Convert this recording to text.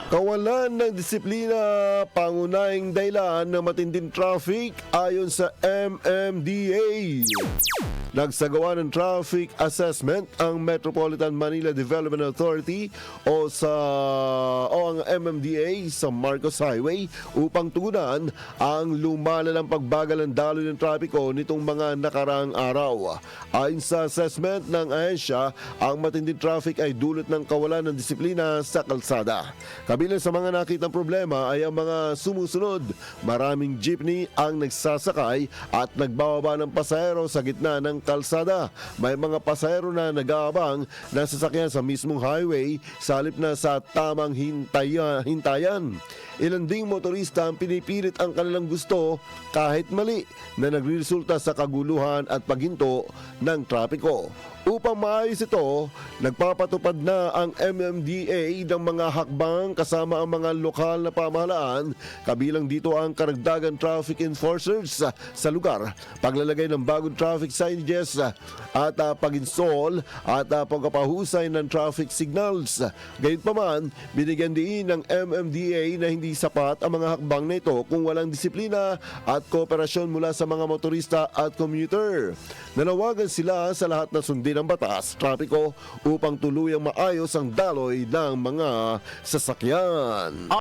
Kawalan ng disiplina, pangunahing dahilan ng matinding traffic ayon sa MMDA. Nagsagawa ng traffic assessment ang Metropolitan Manila Development Authority o ang MMDA sa Marcos Highway upang tugunan ang lumalalang pagbagal ng daloy ng trapiko nitong mga nakaraang araw. Ayon sa assessment ng ahensya, ang matinding traffic ay dulot ng kawalan ng disiplina sa kalsada. Kabilang sa mga nakitang problema ay ang mga sumusunod. Maraming jeepney ang nagsasakay at nagbababa ng pasahero sa gitna ng kalsada. May mga pasahero na nag-aabang na sasakyan sa mismong highway sa halip na sa tamang hintayan. Ilan ding motorista ang pinipilit ang kanilang gusto kahit mali na nagresulta sa kaguluhan at paghinto ng trapiko. Upang maayos ito, nagpapatupad na ang MMDA ng mga hakbang kasama ang mga lokal na pamahalaan, kabilang dito ang karagdagan traffic enforcers sa lugar, paglalagay ng bagong traffic signages at pag-install at pagpapahusay ng traffic signals. Gayunpaman, binigyan din ng MMDA na hindi sapat ang mga hakbang na ito kung walang disiplina at kooperasyon mula sa mga motorista at commuter. Nanawagan sila sa lahat na sundin ang batas, trapiko upang tuluyang maayos ang daloy ng mga sasakyan.